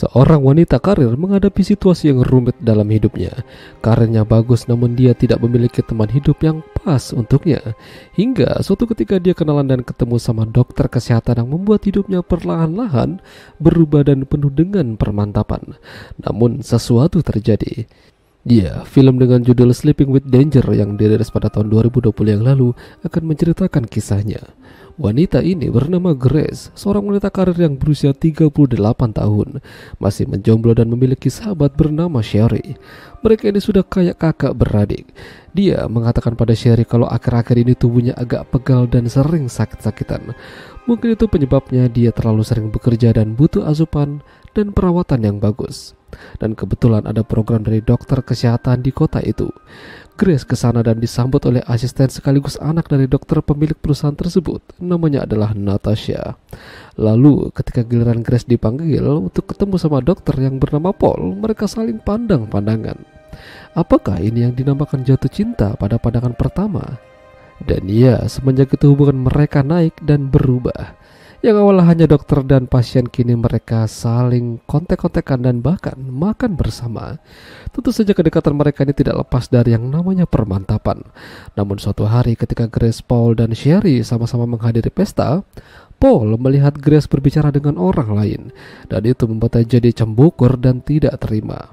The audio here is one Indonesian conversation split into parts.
Seorang wanita karir menghadapi situasi yang rumit dalam hidupnya. Karirnya bagus namun dia tidak memiliki teman hidup yang pas untuknya. Hingga suatu ketika dia kenalan dan ketemu sama dokter kesehatan yang membuat hidupnya perlahan-lahan berubah dan penuh dengan permantapan. Namun sesuatu terjadi. Ya, film dengan judul Sleeping with Danger yang dirilis pada tahun 2020 yang lalu akan menceritakan kisahnya. Wanita ini bernama Grace, seorang wanita karir yang berusia 38 tahun, masih menjomblo dan memiliki sahabat bernama Sherry. Mereka ini sudah kayak kakak beradik. Dia mengatakan pada Sherry kalau akhir-akhir ini tubuhnya agak pegal dan sering sakit-sakitan. Mungkin itu penyebabnya dia terlalu sering bekerja dan butuh asupan dan perawatan yang bagus. Dan kebetulan ada program dari dokter kesehatan di kota itu. Grace kesana dan disambut oleh asisten sekaligus anak dari dokter pemilik perusahaan tersebut. Namanya adalah Natasha. Lalu ketika giliran Grace dipanggil untuk ketemu sama dokter yang bernama Paul, mereka saling pandang-pandangan. Apakah ini yang dinamakan jatuh cinta pada pandangan pertama? Dan ya, semenjak itu hubungan mereka naik dan berubah. Yang awalnya hanya dokter dan pasien, kini mereka saling kontek-kontekan dan bahkan makan bersama. Tentu saja kedekatan mereka ini tidak lepas dari yang namanya permantapan. Namun suatu hari ketika Grace, Paul, dan Sherry sama-sama menghadiri pesta, Paul melihat Grace berbicara dengan orang lain, dan itu membuatnya jadi cembukur dan tidak terima.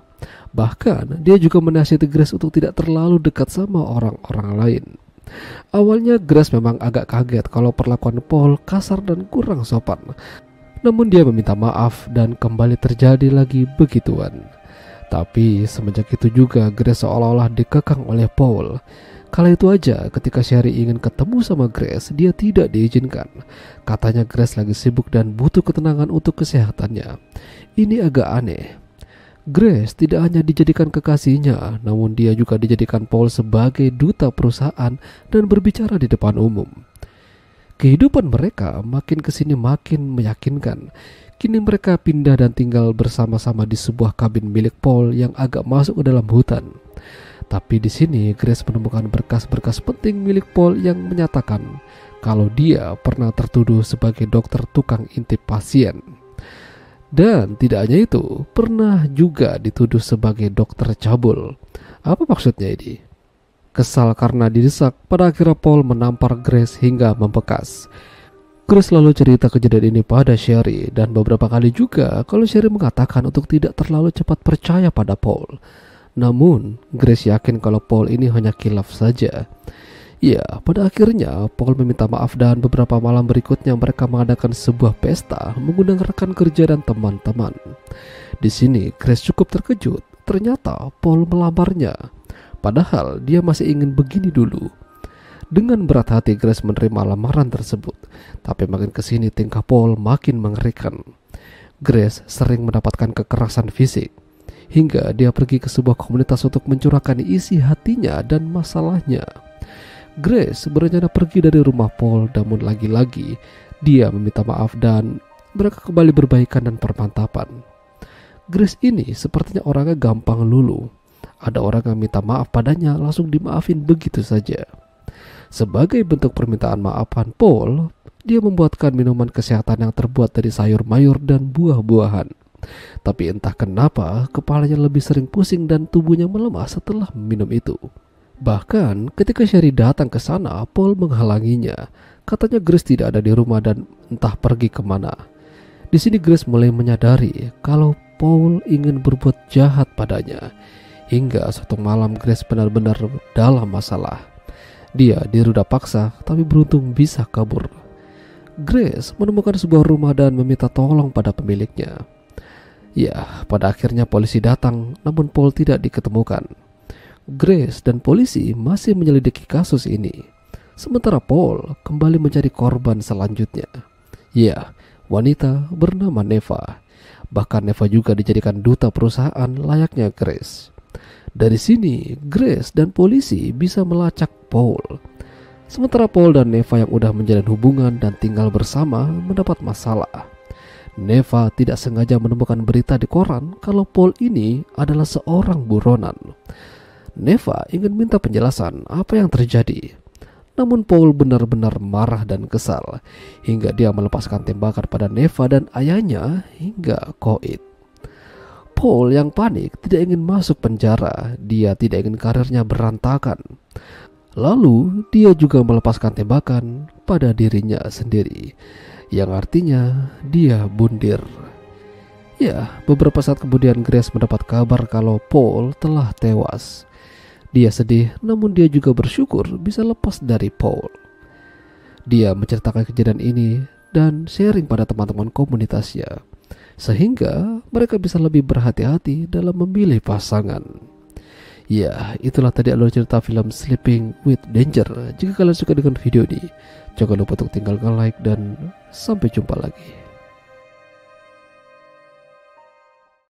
Bahkan dia juga menasihati Grace untuk tidak terlalu dekat sama orang-orang lain. Awalnya Grace memang agak kaget kalau perlakuan Paul kasar dan kurang sopan. Namun dia meminta maaf dan kembali terjadi lagi begituan. Tapi semenjak itu juga Grace seolah-olah dikekang oleh Paul. Kala itu aja ketika Sherry ingin ketemu sama Grace, dia tidak diizinkan. Katanya Grace lagi sibuk dan butuh ketenangan untuk kesehatannya. Ini agak aneh. Grace tidak hanya dijadikan kekasihnya, namun dia juga dijadikan Paul sebagai duta perusahaan dan berbicara di depan umum. Kehidupan mereka makin kesini makin meyakinkan. Kini mereka pindah dan tinggal bersama-sama di sebuah kabin milik Paul yang agak masuk ke dalam hutan. Tapi di sini Grace menemukan berkas-berkas penting milik Paul yang menyatakan kalau dia pernah tertuduh sebagai dokter tukang intip pasien. Dan tidak hanya itu, pernah juga dituduh sebagai dokter cabul. Apa maksudnya ini? Kesal karena didesak, pada akhirnya Paul menampar Grace hingga membekas. Grace lalu cerita kejadian ini pada Sherry, dan beberapa kali juga kalau Sherry mengatakan untuk tidak terlalu cepat percaya pada Paul. Namun, Grace yakin kalau Paul ini hanya khilaf saja. Ya, pada akhirnya Paul meminta maaf dan beberapa malam berikutnya mereka mengadakan sebuah pesta mengundang rekan kerja dan teman-teman. Di sini Grace cukup terkejut. Ternyata Paul melamarnya. Padahal dia masih ingin begini dulu. Dengan berat hati Grace menerima lamaran tersebut. Tapi makin kesini tingkah Paul makin mengerikan. Grace sering mendapatkan kekerasan fisik. Hingga dia pergi ke sebuah komunitas untuk mencurahkan isi hatinya dan masalahnya. Grace berencana pergi dari rumah Paul, namun lagi-lagi dia meminta maaf dan mereka kembali berbaikan dan permantapan. Grace ini sepertinya orangnya gampang luluh. Ada orang yang minta maaf padanya langsung dimaafin begitu saja. Sebagai bentuk permintaan maafan Paul, dia membuatkan minuman kesehatan yang terbuat dari sayur mayur dan buah-buahan. Tapi entah kenapa kepalanya lebih sering pusing dan tubuhnya melemah setelah minum itu. Bahkan ketika Sherry datang ke sana, Paul menghalanginya. Katanya Grace tidak ada di rumah dan entah pergi kemana. Di sini Grace mulai menyadari kalau Paul ingin berbuat jahat padanya. Hingga suatu malam Grace benar-benar dalam masalah. Dia diruda paksa tapi beruntung bisa kabur. Grace menemukan sebuah rumah dan meminta tolong pada pemiliknya. Ya, pada akhirnya polisi datang, namun Paul tidak diketemukan. Grace dan polisi masih menyelidiki kasus ini. Sementara Paul kembali mencari korban selanjutnya. Ya, wanita bernama Neva. Bahkan Neva juga dijadikan duta perusahaan layaknya Grace. Dari sini, Grace dan polisi bisa melacak Paul. Sementara Paul dan Neva yang udah menjalin hubungan dan tinggal bersama mendapat masalah. Neva tidak sengaja menemukan berita di koran kalau Paul ini adalah seorang buronan. Neva ingin minta penjelasan apa yang terjadi. Namun Paul benar-benar marah dan kesal hingga dia melepaskan tembakan pada Neva dan ayahnya hingga koit. Paul yang panik tidak ingin masuk penjara. Dia tidak ingin karirnya berantakan. Lalu dia juga melepaskan tembakan pada dirinya sendiri, yang artinya dia bundir. Ya, beberapa saat kemudian Grace mendapat kabar kalau Paul telah tewas. Dia sedih, namun dia juga bersyukur bisa lepas dari Paul. Dia menceritakan kejadian ini dan sharing pada teman-teman komunitasnya, sehingga mereka bisa lebih berhati-hati dalam memilih pasangan. Ya, itulah tadi alur cerita film Sleeping with Danger. Jika kalian suka dengan video ini, jangan lupa untuk tinggalkan like dan sampai jumpa lagi.